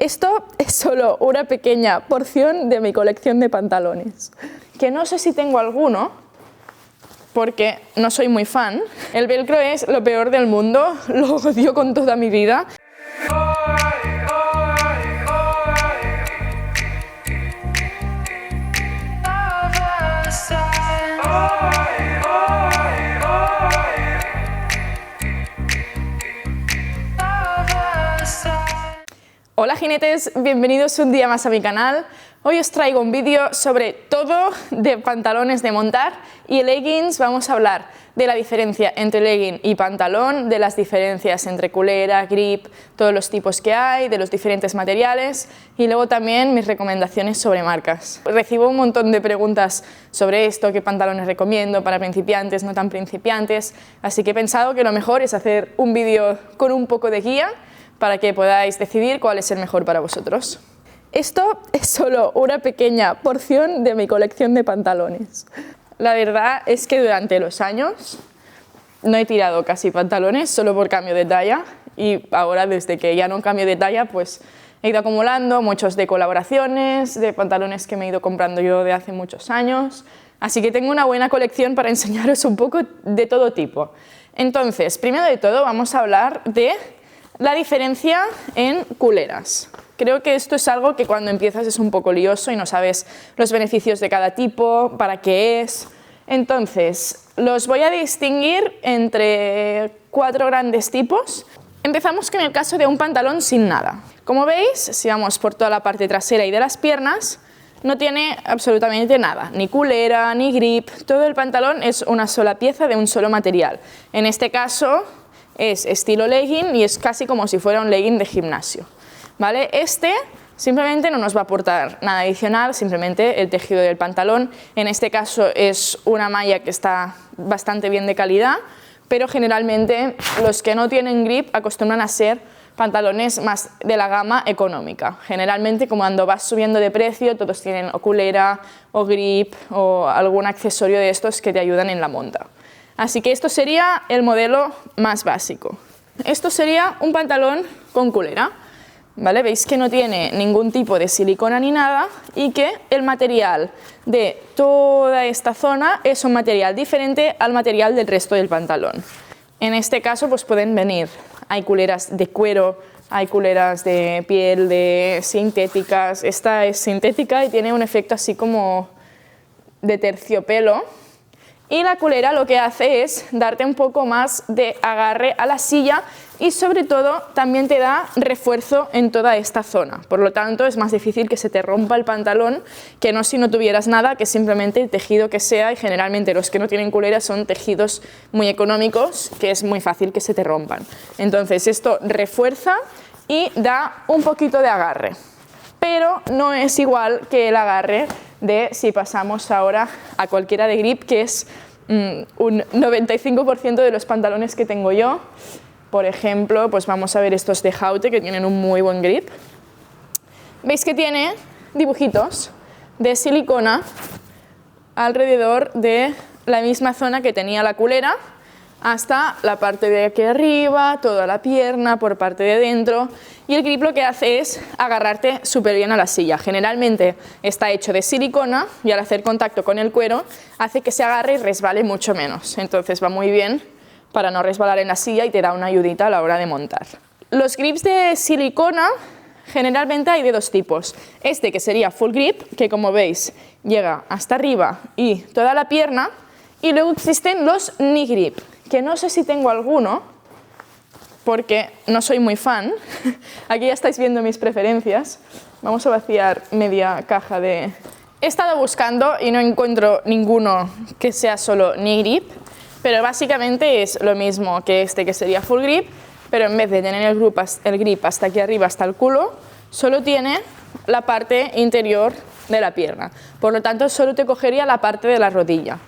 Esto es solo una pequeña porción de mi colección de pantalones, que no sé si tengo alguno, porque no soy muy fan. El velcro es lo peor del mundo, lo odio con toda mi vida. Hola jinetes, bienvenidos un día más a mi canal. Hoy os traigo un vídeo sobre todo de pantalones de montar y leggings. Vamos a hablar de la diferencia entre legging y pantalón, de las diferencias entre culera, grip, todos los tipos que hay, de los diferentes materiales y luego también mis recomendaciones sobre marcas. Recibo un montón de preguntas sobre esto, qué pantalones recomiendo para principiantes, no tan principiantes, así que he pensado que lo mejor es hacer un vídeo con un poco de guía para que podáis decidir cuál es el mejor para vosotros. Esto es solo una pequeña porción de mi colección de pantalones. La verdad es que durante los años no he tirado casi pantalones, solo por cambio de talla, y ahora desde que ya no cambio de talla, pues he ido acumulando muchos de colaboraciones, de pantalones que me he ido comprando yo de hace muchos años, así que tengo una buena colección para enseñaros un poco de todo tipo. Entonces, primero de todo vamos a hablar de la diferencia en culeras. Creo que esto es algo que cuando empiezas es un poco lioso y no sabes los beneficios de cada tipo, para qué es. Entonces, los voy a distinguir entre 4 grandes tipos. Empezamos con el caso de un pantalón sin nada. Como veis, si vamos por toda la parte trasera y de las piernas, no tiene absolutamente nada, ni culera, ni grip. Todo el pantalón es una sola pieza de un solo material. En este caso es estilo legging y es casi como si fuera un legging de gimnasio, ¿vale? Este simplemente no nos va a aportar nada adicional, simplemente el tejido del pantalón. En este caso es una malla que está bastante bien de calidad, pero generalmente los que no tienen grip acostumbran a ser pantalones más de la gama económica. Generalmente, como cuando vas subiendo de precio, todos tienen o culera, o grip, o algún accesorio de estos que te ayudan en la monta. Así que esto sería el modelo más básico. Esto sería un pantalón con culera, ¿vale? Veis que no tiene ningún tipo de silicona ni nada y que el material de toda esta zona es un material diferente al material del resto del pantalón. En este caso pues pueden venir, hay culeras de cuero, hay culeras de piel, de sintéticas. Esta es sintética y tiene un efecto así como de terciopelo. Y la culera lo que hace es darte un poco más de agarre a la silla y sobre todo también te da refuerzo en toda esta zona. Por lo tanto es más difícil que se te rompa el pantalón que no si no tuvieras nada, que simplemente el tejido que sea, y generalmente los que no tienen culera son tejidos muy económicos que es muy fácil que se te rompan. Entonces esto refuerza y da un poquito de agarre, pero no es igual que el agarre de si pasamos ahora a cualquiera de grip, que es un 95% de los pantalones que tengo yo. Por ejemplo, pues vamos a ver estos de Haute que tienen un muy buen grip. Veis que tiene dibujitos de silicona alrededor de la misma zona que tenía la culera, hasta la parte de aquí arriba, toda la pierna, por parte de dentro, y el grip lo que hace es agarrarte súper bien a la silla. Generalmente está hecho de silicona y al hacer contacto con el cuero hace que se agarre y resbale mucho menos, entonces va muy bien para no resbalar en la silla y te da una ayudita a la hora de montar. Los grips de silicona generalmente hay de 2 tipos. Este que sería full grip, que como veis llega hasta arriba y toda la pierna, y luego existen los knee grip, que no sé si tengo alguno, porque no soy muy fan. Aquí ya estáis viendo mis preferencias. Vamos a vaciar media caja de... He estado buscando y no encuentro ninguno que sea solo knee grip, pero básicamente es lo mismo que este que sería full grip, pero en vez de tener el grip hasta aquí arriba, hasta el culo, solo tiene la parte interior de la pierna. Por lo tanto, solo te cogería la parte de la rodilla.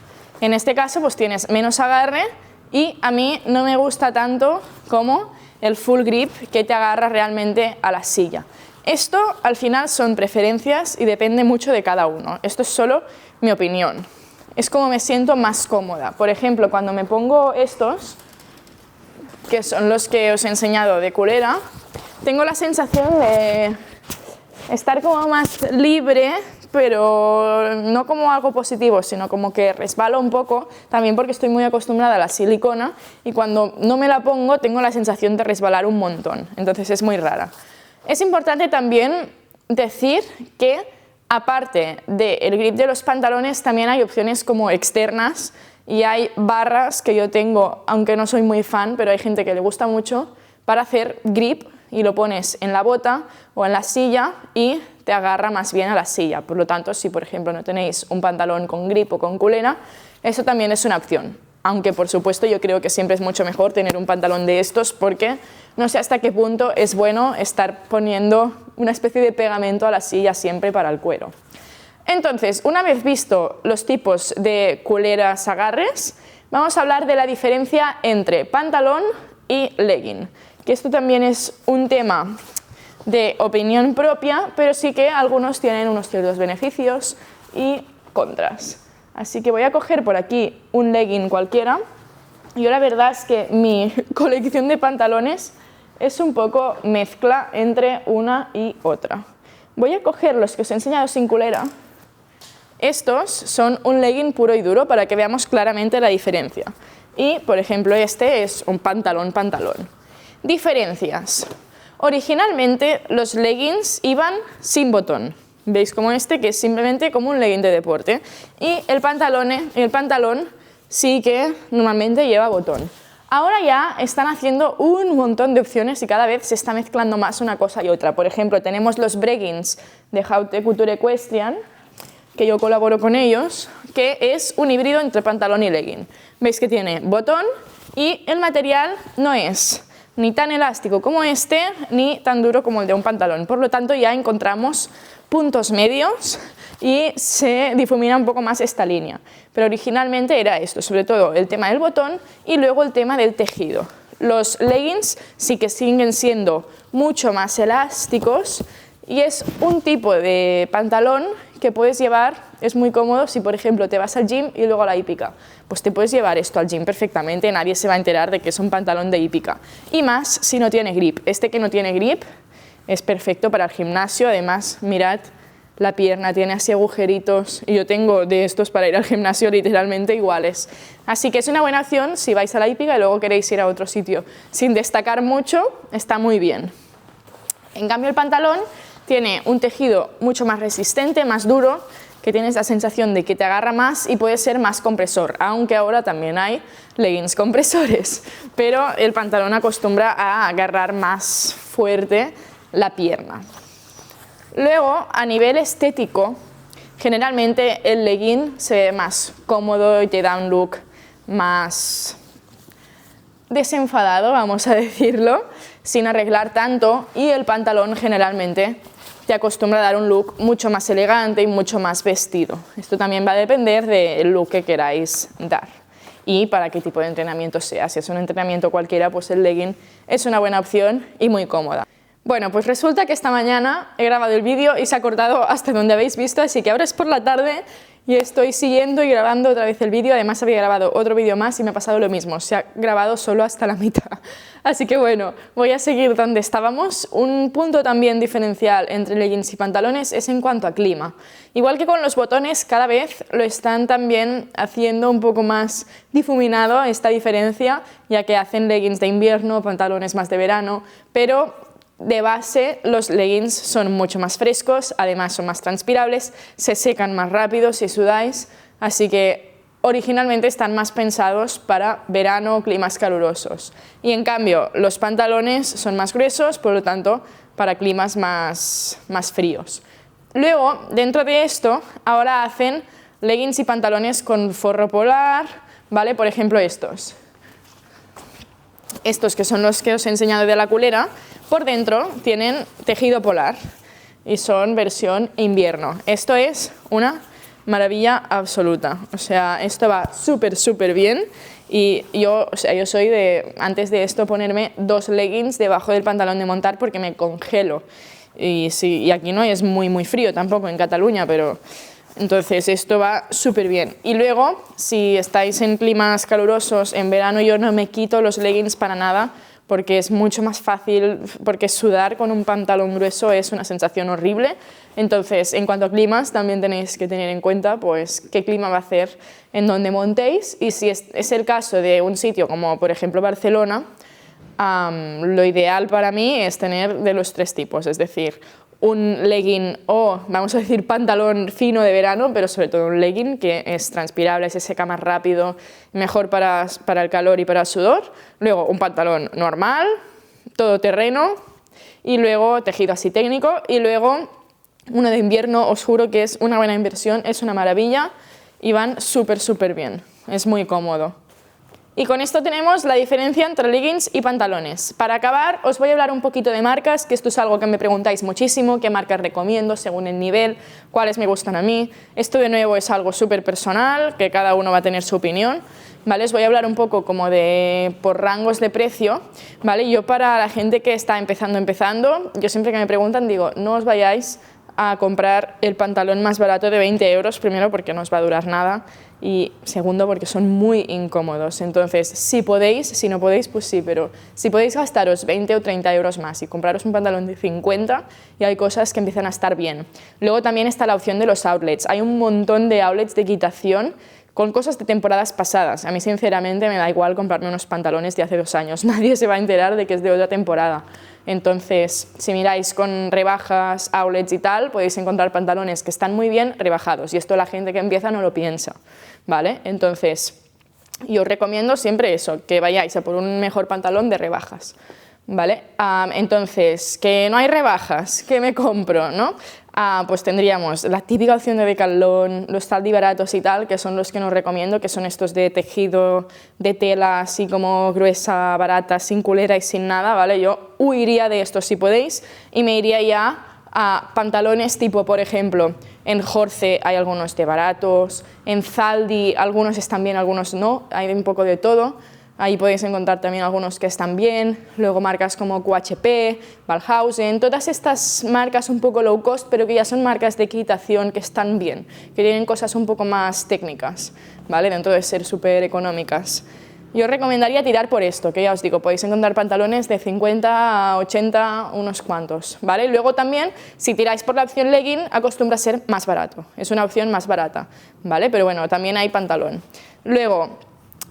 En este caso, pues tienes menos agarre y a mí no me gusta tanto como el full grip que te agarra realmente a la silla. Esto al final son preferencias y depende mucho de cada uno. Esto es solo mi opinión. Es como me siento más cómoda. Por ejemplo, cuando me pongo estos, que son los que os he enseñado de culera, tengo la sensación estar como más libre, pero no como algo positivo, sino como que resbalo un poco, también porque estoy muy acostumbrada a la silicona y cuando no me la pongo tengo la sensación de resbalar un montón, entonces es muy rara. Es importante también decir que aparte del grip de los pantalones también hay opciones como externas y hay barras que yo tengo, aunque no soy muy fan, pero hay gente que le gusta mucho, para hacer grip y lo pones en la bota o en la silla y te agarra más bien a la silla. Por lo tanto, si por ejemplo no tenéis un pantalón con grip o con culera, eso también es una opción. Aunque por supuesto yo creo que siempre es mucho mejor tener un pantalón de estos porque no sé hasta qué punto es bueno estar poniendo una especie de pegamento a la silla siempre para el cuero. Entonces, una vez visto los tipos de culeras agarres, vamos a hablar de la diferencia entre pantalón y legging, que esto también es un tema de opinión propia, pero sí que algunos tienen unos ciertos beneficios y contras. Así que voy a coger por aquí un legging cualquiera. Yo la verdad es que mi colección de pantalones es un poco mezcla entre una y otra. Voy a coger los que os he enseñado sin culera. Estos son un legging puro y duro para que veamos claramente la diferencia. Y, por ejemplo, este es un pantalón. Diferencias. Originalmente los leggings iban sin botón. ¿Veis como este? Que es simplemente como un legging de deporte. Y el pantalón sí que normalmente lleva botón. Ahora ya están haciendo un montón de opciones y cada vez se está mezclando más una cosa y otra. Por ejemplo, tenemos los breggings de Haute Couture Equestrian, que yo colaboro con ellos, que es un híbrido entre pantalón y legging. Veis que tiene botón y el material no es ni tan elástico como este, ni tan duro como el de un pantalón. Por lo tanto, ya encontramos puntos medios y se difumina un poco más esta línea. Pero originalmente era esto, sobre todo el tema del botón y luego el tema del tejido. Los leggings sí que siguen siendo mucho más elásticos y es un tipo de pantalón que puedes llevar, es muy cómodo si por ejemplo te vas al gym y luego a la hípica, pues te puedes llevar esto al gym perfectamente, nadie se va a enterar de que es un pantalón de hípica. Y más si no tiene grip. Este que no tiene grip es perfecto para el gimnasio, además mirad la pierna, tiene así agujeritos y yo tengo de estos para ir al gimnasio literalmente iguales. Así que es una buena opción si vais a la hípica y luego queréis ir a otro sitio. Sin destacar mucho, está muy bien. En cambio el pantalón tiene un tejido mucho más resistente, más duro, que tienes la sensación de que te agarra más y puede ser más compresor, aunque ahora también hay leggings compresores, pero el pantalón acostumbra a agarrar más fuerte la pierna. Luego, a nivel estético, generalmente el legging se ve más cómodo y te da un look más desenfadado, vamos a decirlo, sin arreglar tanto, y el pantalón generalmente te acostumbra a dar un look mucho más elegante y mucho más vestido. Esto también va a depender del look que queráis dar y para qué tipo de entrenamiento sea. Si es un entrenamiento cualquiera, pues el legging es una buena opción y muy cómoda. Bueno, pues resulta que esta mañana he grabado el vídeo y se ha cortado hasta donde habéis visto, así que ahora es por la tarde y estoy siguiendo y grabando otra vez el vídeo. Además había grabado otro vídeo más y me ha pasado lo mismo, se ha grabado solo hasta la mitad. Así que bueno, voy a seguir donde estábamos. Un punto también diferencial entre leggings y pantalones es en cuanto a clima. Igual que con los botones, cada vez lo están también haciendo un poco más difuminado esta diferencia, ya que hacen leggings de invierno, pantalones más de verano, pero de base los leggings son mucho más frescos, además son más transpirables, se secan más rápido si sudáis, así que originalmente están más pensados para verano, climas calurosos. Y en cambio los pantalones son más gruesos, por lo tanto para climas más fríos. Luego, dentro de esto, ahora hacen leggings y pantalones con forro polar, ¿vale? Por ejemplo estos. Estos que son los que os he enseñado de la culera, por dentro tienen tejido polar y son versión invierno. Esto es una maravilla absoluta, o sea, esto va súper bien y yo soy de, antes de esto, ponerme 2 leggings debajo del pantalón de montar porque me congelo y aquí no es muy frío tampoco en Cataluña, pero entonces esto va súper bien. Y luego, si estáis en climas calurosos en verano, yo no me quito los leggings para nada porque es mucho más fácil, porque sudar con un pantalón grueso es una sensación horrible. Entonces, en cuanto a climas, también tenéis que tener en cuenta pues, qué clima va a hacer en donde montéis, y si es el caso de un sitio como por ejemplo Barcelona, lo ideal para mí es tener de los tres tipos, es decir, un legging o, vamos a decir, pantalón fino de verano, pero sobre todo un legging que es transpirable, se seca más rápido, mejor para el calor y para el sudor. Luego un pantalón normal, todoterreno, y luego tejido así técnico, y luego uno de invierno, os juro que es una buena inversión, es una maravilla y van súper bien, es muy cómodo. Y con esto tenemos la diferencia entre leggings y pantalones. Para acabar, os voy a hablar un poquito de marcas, que esto es algo que me preguntáis muchísimo, qué marcas recomiendo según el nivel, cuáles me gustan a mí. Esto de nuevo es algo súper personal, que cada uno va a tener su opinión. ¿Vale? Os voy a hablar un poco como por rangos de precio. ¿Vale? Yo para la gente que está empezando, yo siempre que me preguntan digo, no os vayáis a comprar el pantalón más barato de 20 euros, primero porque no os va a durar nada, y segundo porque son muy incómodos. Entonces, si podéis, si no podéis, pues sí, pero si podéis gastaros 20 o 30 euros más y compraros un pantalón de 50, y hay cosas que empiezan a estar bien. Luego también está la opción de los outlets. Hay un montón de outlets de equitación con cosas de temporadas pasadas. A mí sinceramente me da igual comprarme unos pantalones de hace 2 años, nadie se va a enterar de que es de otra temporada. Entonces, si miráis con rebajas, outlets y tal, podéis encontrar pantalones que están muy bien rebajados, y esto la gente que empieza no lo piensa, ¿vale? Entonces, yo os recomiendo siempre eso, que vayáis a por un mejor pantalón de rebajas, ¿vale? Entonces, que no hay rebajas, ¿qué me compro, no? Pues tendríamos la típica opción de Decathlon, los Taldi baratos y tal, que son los que nos recomiendo, que son estos de tejido, de tela así como gruesa, barata, sin culera y sin nada, ¿vale? Yo huiría de estos si podéis y me iría ya a pantalones tipo, por ejemplo, en Jorge hay algunos de baratos, en Zaldi algunos están bien, algunos no, hay un poco de todo. Ahí podéis encontrar también algunos que están bien, luego marcas como QHP, Ballhausen, todas estas marcas un poco low cost, pero que ya son marcas de equitación que están bien, que tienen cosas un poco más técnicas, ¿vale? Dentro de ser súper económicas. Yo recomendaría tirar por esto, que ya os digo, podéis encontrar pantalones de 50 a 80, unos cuantos, ¿vale? Luego también, si tiráis por la opción legging, acostumbra a ser más barato, es una opción más barata, ¿vale? Pero bueno, también hay pantalón. Luego,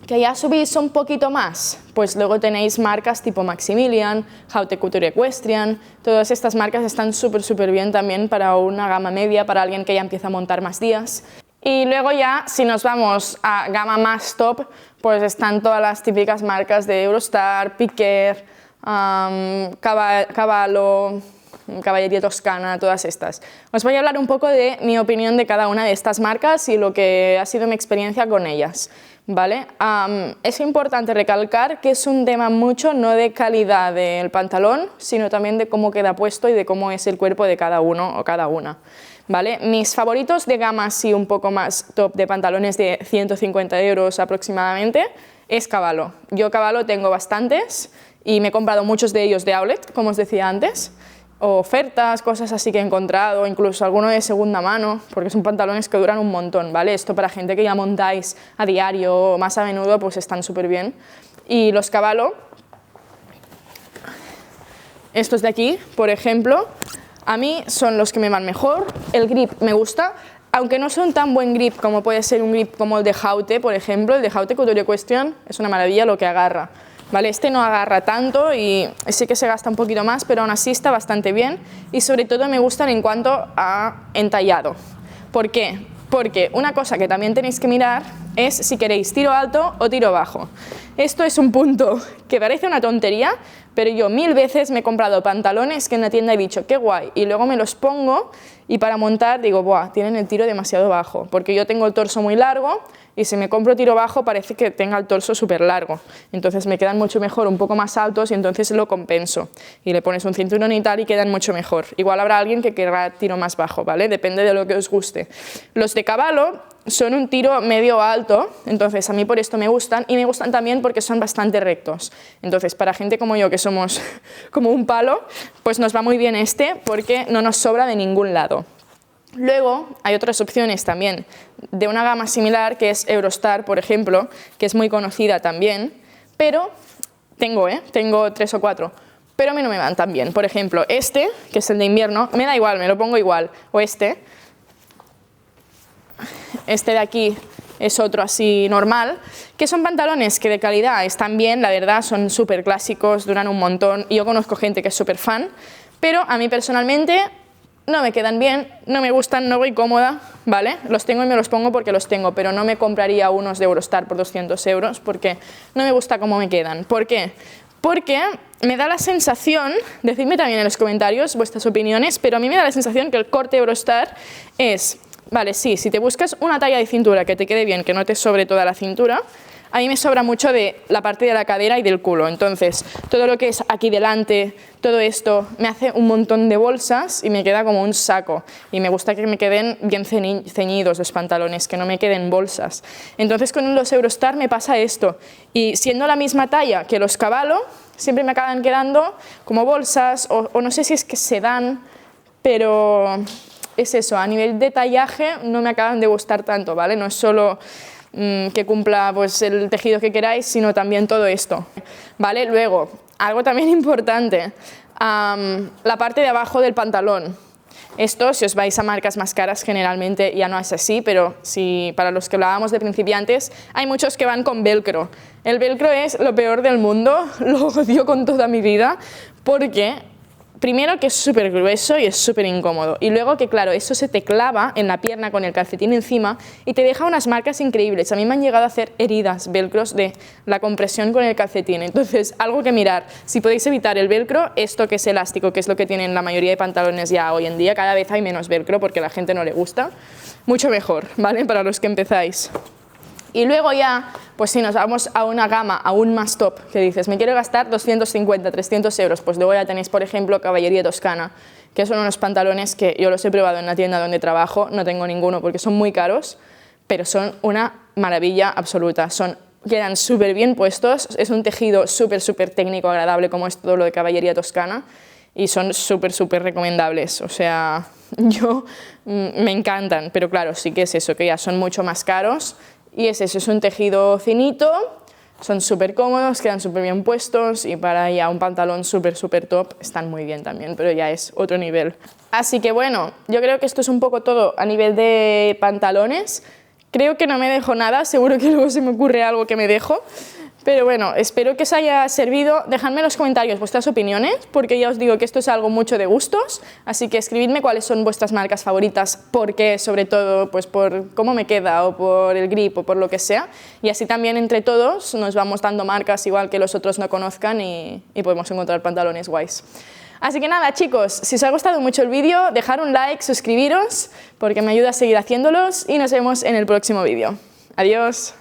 que ya subís un poquito más, pues luego tenéis marcas tipo Maximilian, Haute Couture Equestrian, todas estas marcas están súper bien también para una gama media, para alguien que ya empieza a montar más días. Y luego ya, si nos vamos a gama más top, pues están todas las típicas marcas de Eurostar, Piquer, Cavallo, Caballería Toscana, todas estas. Os voy a hablar un poco de mi opinión de cada una de estas marcas y lo que ha sido mi experiencia con ellas, ¿vale? Es importante recalcar que es un tema mucho no de calidad del pantalón, sino también de cómo queda puesto y de cómo es el cuerpo de cada uno o cada una, ¿vale? Mis favoritos de gama así un poco más top de pantalones de 150 euros aproximadamente es Cavallo. Yo Cavallo tengo bastantes y me he comprado muchos de ellos de outlet, como os decía antes, o ofertas, cosas así que he encontrado, incluso alguno de segunda mano, porque son pantalones que duran un montón, ¿vale? Esto para gente que ya montáis a diario o más a menudo, pues están súper bien. Y los Cavallo, estos de aquí, por ejemplo, a mí son los que me van mejor, el grip me gusta, aunque no son tan buen grip como puede ser un grip como el de Haute, por ejemplo, el de Haute Couture Equestrian es una maravilla lo que agarra. ¿Vale? Este no agarra tanto y sí que se gasta un poquito más, pero aún así está bastante bien y sobre todo me gustan en cuanto a entallado. ¿Por qué? Porque una cosa que también tenéis que mirar es si queréis tiro alto o tiro bajo. Esto es un punto que parece una tontería, pero yo 1000 veces me he comprado pantalones que en la tienda he dicho qué guay y luego me los pongo y para montar digo, buah, tienen el tiro demasiado bajo, porque yo tengo el torso muy largo y si me compro tiro bajo parece que tenga el torso súper largo, entonces me quedan mucho mejor un poco más altos y entonces lo compenso y le pones un cinturón y tal y quedan mucho mejor. Igual habrá alguien que querrá tiro más bajo, ¿vale? Depende de lo que os guste. Los de Cavallo son un tiro medio alto, entonces a mí por esto me gustan y me gustan también porque son bastante rectos. Entonces para gente como yo que somos como un palo, pues nos va muy bien este porque no nos sobra de ningún lado. Luego hay otras opciones también de una gama similar que es Eurostar, por ejemplo, que es muy conocida también, pero tengo 3 o 4, pero a mí no me van tan bien. Por ejemplo, este, que es el de invierno, me da igual, me lo pongo igual. O este de aquí es otro así normal, que son pantalones que de calidad están bien, la verdad, son súper clásicos, duran un montón, y yo conozco gente que es súper fan, pero a mí personalmente no me quedan bien, no me gustan, no voy cómoda, ¿vale? Los tengo y me los pongo porque los tengo, pero no me compraría unos de Eurostar por 200 euros porque no me gusta cómo me quedan. ¿Por qué? Porque me da la sensación, decidme también en los comentarios vuestras opiniones, pero a mí me da la sensación que el corte Eurostar es, vale, sí, si te buscas una talla de cintura que te quede bien, que no te sobre toda la cintura, a mí me sobra mucho de la parte de la cadera y del culo, entonces todo lo que es aquí delante, todo esto me hace un montón de bolsas y me queda como un saco, y me gusta que me queden bien ceñidos los pantalones, que no me queden bolsas. Entonces con los Eurostar me pasa esto, y siendo la misma talla que los Cavallo, siempre me acaban quedando como bolsas, o no sé si es que se dan, pero es eso, a nivel de tallaje no me acaban de gustar tanto, ¿vale? No es solo que cumpla pues, el tejido que queráis, sino también todo esto, ¿vale? Luego, algo también importante, la parte de abajo del pantalón. Esto, si os vais a marcas más caras, generalmente ya no es así, pero si para los que hablábamos de principiantes, hay muchos que van con velcro. El velcro es lo peor del mundo, lo odio con toda mi vida, porque primero que es súper grueso y es súper incómodo, y luego que claro, eso se te clava en la pierna con el calcetín encima y te deja unas marcas increíbles. A mí me han llegado a hacer heridas velcros de la compresión con el calcetín, entonces algo que mirar, si podéis evitar el velcro, esto que es elástico, que es lo que tienen la mayoría de pantalones ya hoy en día, cada vez hay menos velcro porque a la gente no le gusta, mucho mejor, ¿vale? Para los que empezáis. Y luego ya, pues si nos vamos a una gama aún más top, que dices, me quiero gastar 250, 300 euros, pues luego ya tenéis, por ejemplo, Cavalleria Toscana, que son unos pantalones que yo los he probado en la tienda donde trabajo, no tengo ninguno porque son muy caros, pero son una maravilla absoluta, quedan súper bien puestos, es un tejido súper técnico, agradable, como es todo lo de Cavalleria Toscana, y son súper recomendables, o sea, me encantan, pero claro, sí que es eso, que ya son mucho más caros. Y es eso, es un tejido finito, son súper cómodos, quedan súper bien puestos y para ya un pantalón súper top están muy bien también, pero ya es otro nivel. Así que bueno, yo creo que esto es un poco todo a nivel de pantalones. Creo que no me dejo nada, seguro que luego se me ocurre algo que me dejo. Pero bueno, espero que os haya servido. Dejadme en los comentarios vuestras opiniones, porque ya os digo que esto es algo mucho de gustos, así que escribidme cuáles son vuestras marcas favoritas, por qué, sobre todo, pues por cómo me queda, o por el grip, o por lo que sea, y así también entre todos nos vamos dando marcas igual que los otros no conozcan y podemos encontrar pantalones guays. Así que nada, chicos, si os ha gustado mucho el vídeo, dejad un like, suscribiros, porque me ayuda a seguir haciéndolos, y nos vemos en el próximo vídeo. Adiós.